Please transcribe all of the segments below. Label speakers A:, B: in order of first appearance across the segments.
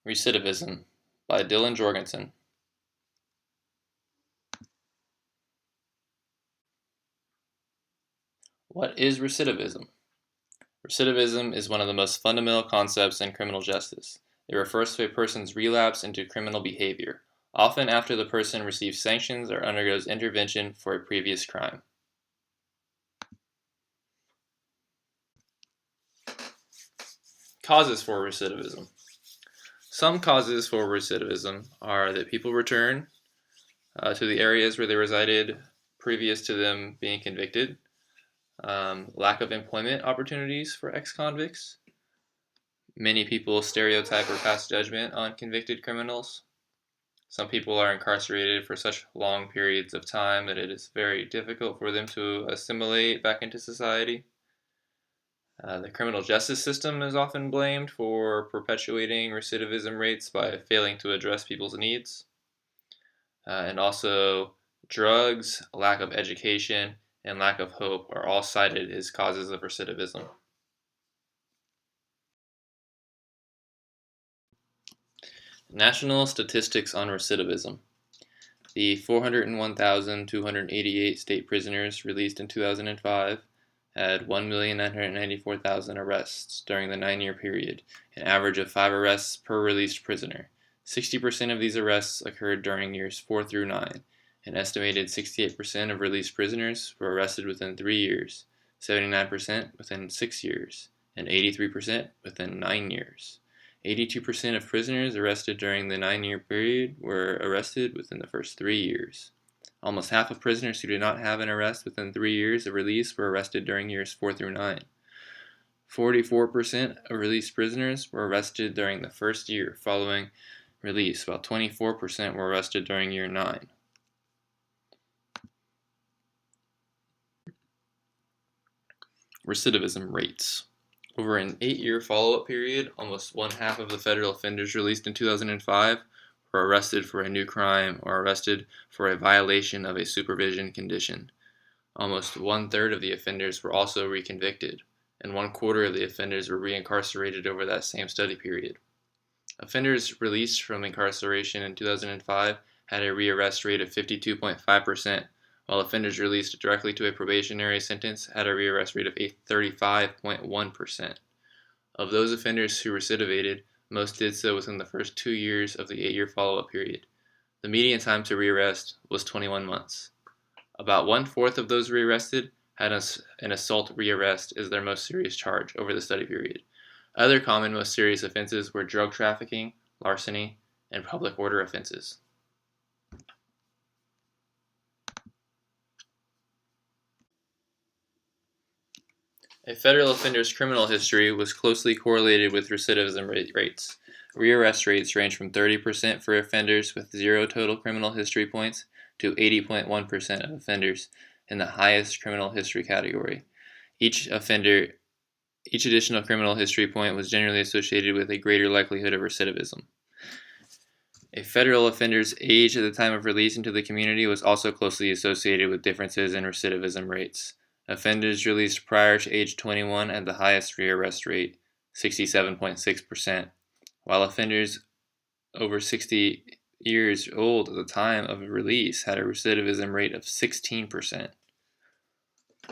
A: Recidivism by Dylan Jorgensen. What is recidivism? Recidivism is one of the most fundamental concepts in criminal justice. It refers to a person's relapse into criminal behavior, often after the person receives sanctions or undergoes intervention for a previous crime. Causes for recidivism. Some causes for recidivism are that people return to the areas where they resided previous to them being convicted, lack of employment opportunities for ex-convicts. Many people stereotype or pass judgment on convicted criminals. Some people are incarcerated for such long periods of time that it is very difficult for them to assimilate back into society. The criminal justice system is often blamed for perpetuating recidivism rates by failing to address people's needs. And also, drugs, lack of education, and lack of hope are all cited as causes of recidivism. National statistics on recidivism. The 401,288 state prisoners released in 2005 had 1,994,000 arrests during the 9-year period, an average of 5 arrests per released prisoner. 60% of these arrests occurred during years 4 through 9. An estimated 68% of released prisoners were arrested within 3 years, 79% within 6 years, and 83% within 9 years. 82% of prisoners arrested during the 9-year period were arrested within the first 3 years. Almost half of prisoners who did not have an arrest within 3 years of release were arrested during years 4 through 9. 44% of released prisoners were arrested during the first year following release, while 24% were arrested during year 9. Recidivism rates. Over an 8-year follow-up period, almost one-half of the federal offenders released in 2005 were arrested for a new crime or arrested for a violation of a supervision condition. Almost one-third of the offenders were also reconvicted, and 1/4 of the offenders were reincarcerated over that same study period. Offenders released from incarceration in 2005 had a rearrest rate of 52.5%, while offenders released directly to a probationary sentence had a rearrest rate of 35.1%. Of those offenders who recidivated, most did so within the first 2 years of the 8-year follow-up period. The median time to rearrest was 21 months. About 1/4 of those rearrested had an assault rearrest as their most serious charge over the study period. Other common most serious offenses were drug trafficking, larceny, and public order offenses. A federal offender's criminal history was closely correlated with recidivism rates. Rearrest rates range from 30% for offenders with 0 total criminal history points to 80.1% of offenders in the highest criminal history category. Each additional criminal history point was generally associated with a greater likelihood of recidivism. A federal offender's age at the time of release into the community was also closely associated with differences in recidivism rates. Offenders released prior to age 21 had the highest rearrest rate, 67.6%, while offenders over 60 years old at the time of release had a recidivism rate of 16%.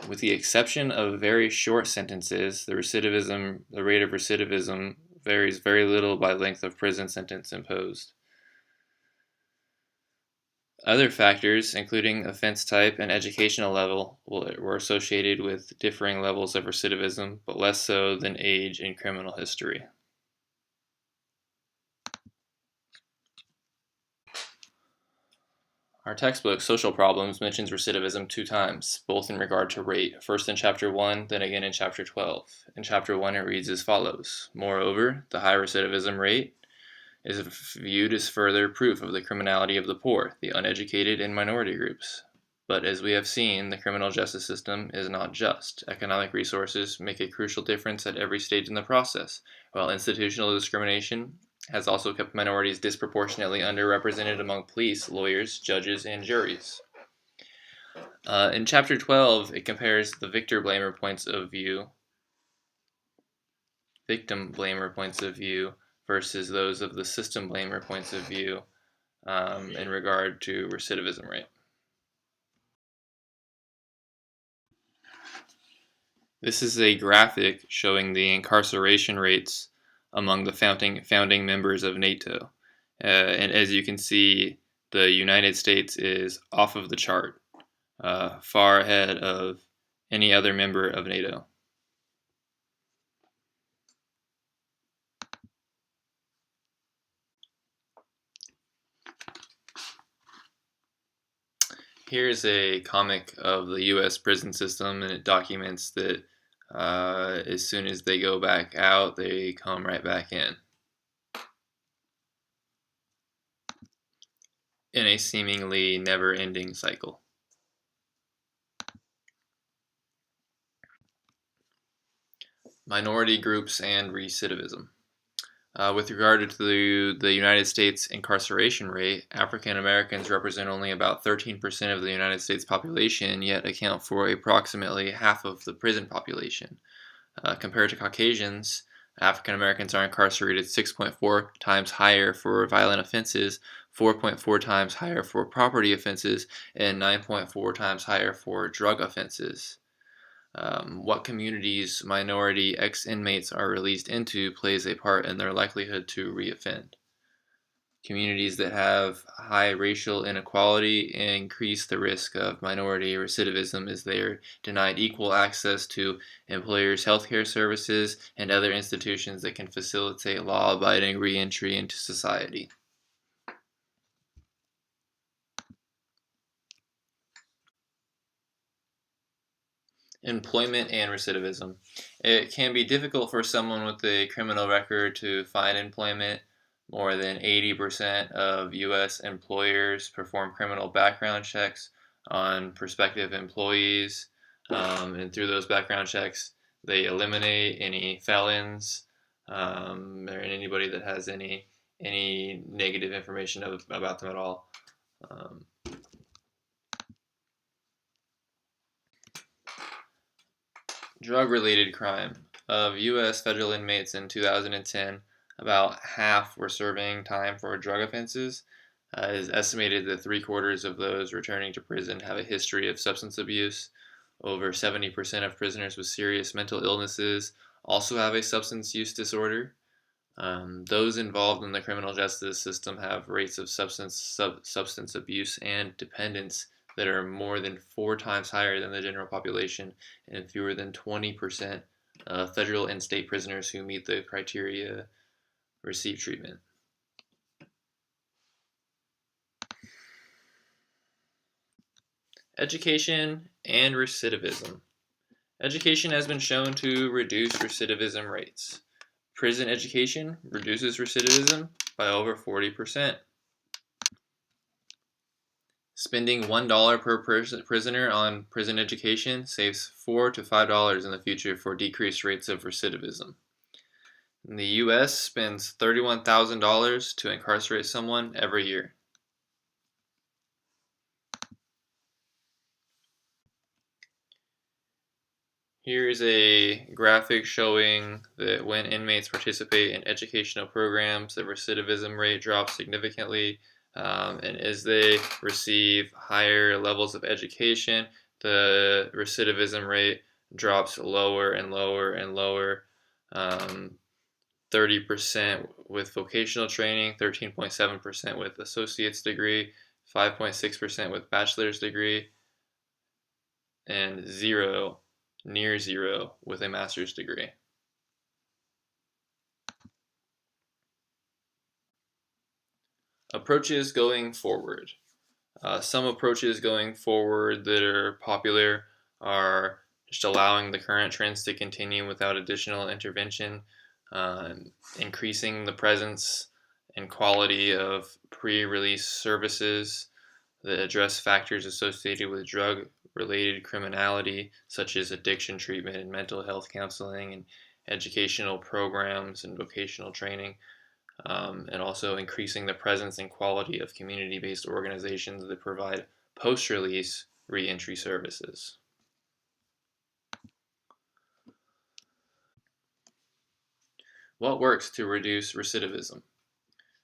A: With the exception of very short sentences, the rate of recidivism varies very little by length of prison sentence imposed. Other factors, including offense type and educational level, were associated with differing levels of recidivism, but less so than age and criminal history. Our textbook, Social Problems, mentions recidivism 2 times, both in regard to rate, first in Chapter 1, then again in Chapter 12. In Chapter 1 it reads as follows: Moreover, the high recidivism rate is viewed as further proof of the criminality of the poor, the uneducated, and minority groups. But as we have seen, the criminal justice system is not just. Economic resources make a crucial difference at every stage in the process, while institutional discrimination has also kept minorities disproportionately underrepresented among police, lawyers, judges, and juries. In Chapter 12, it compares the victim blamer points of view versus those of the system blamer points of view in regard to recidivism rate. This is a graphic showing the incarceration rates among the founding members of NATO. And as you can see, the United States is off of the chart, far ahead of any other member of NATO. Here's a comic of the U.S. prison system, and it documents that as soon as they go back out, they come right back in a seemingly never-ending cycle. Minority groups and recidivism. With regard to the United States incarceration rate, African Americans represent only about 13% of the United States population, yet account for approximately half of the prison population. Compared to Caucasians, African Americans are incarcerated 6.4 times higher for violent offenses, 4.4 times higher for property offenses, and 9.4 times higher for drug offenses. What communities minority ex-inmates are released into plays a part in their likelihood to reoffend. Communities that have high racial inequality increase the risk of minority recidivism as they are denied equal access to employers' healthcare services and other institutions that can facilitate law-abiding reentry into society. Employment and recidivism. It can be difficult for someone with a criminal record to find employment. More than 80% of U.S. employers perform criminal background checks on prospective employees, and through those background checks, they eliminate any felons or anybody that has any negative information about them at all. Drug-related crime. Of U.S. federal inmates in 2010, about half were serving time for drug offenses. It is estimated that 3/4 of those returning to prison have a history of substance abuse. Over 70% of prisoners with serious mental illnesses also have a substance use disorder. Those involved in the criminal justice system have rates of substance abuse and dependence that are more than 4 times higher than the general population, and fewer than 20% of federal and state prisoners who meet the criteria receive treatment. Education and recidivism. Education has been shown to reduce recidivism rates. Prison education reduces recidivism by over 40%. Spending $1 per prisoner on prison education saves $4 to $5 in the future for decreased rates of recidivism. The U.S. spends $31,000 to incarcerate someone every year. Here is a graphic showing that when inmates participate in educational programs, the recidivism rate drops significantly. And as they receive higher levels of education, the recidivism rate drops lower and lower and lower. 30% with vocational training, 13.7% with associate's degree, 5.6% with bachelor's degree, and near zero with a master's degree. Approaches going forward. Some approaches going forward that are popular are just allowing the current trends to continue without additional intervention, increasing the presence and quality of pre-release services that address factors associated with drug-related criminality, such as addiction treatment and mental health counseling and educational programs and vocational training, and also increasing the presence and quality of community-based organizations that provide post-release reentry services. What works to reduce recidivism?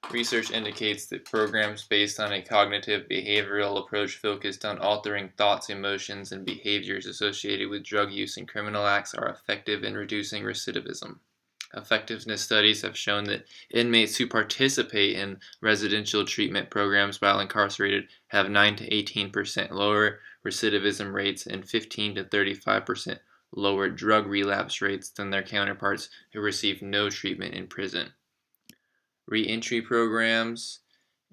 A: Research indicates that programs based on a cognitive behavioral approach focused on altering thoughts, emotions, and behaviors associated with drug use and criminal acts are effective in reducing recidivism. Effectiveness studies have shown that inmates who participate in residential treatment programs while incarcerated have 9 to 18% lower recidivism rates and 15 to 35% lower drug relapse rates than their counterparts who receive no treatment in prison. Reentry programs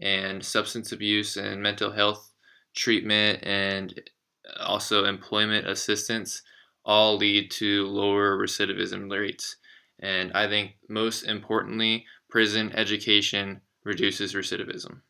A: and substance abuse and mental health treatment and also employment assistance all lead to lower recidivism rates. And I think most importantly, prison education reduces recidivism.